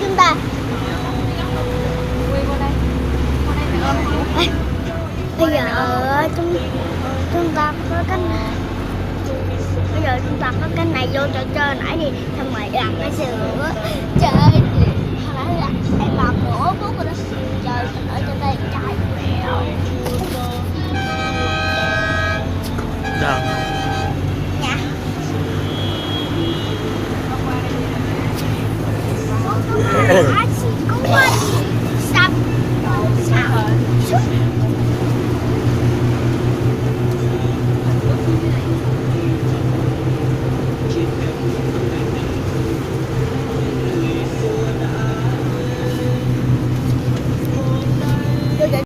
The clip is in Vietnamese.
chúng ta bây giờ chúng ta có cái bây giờ chúng ta có cái này vô trò chơi nãy đi xong rồi làm cái sữa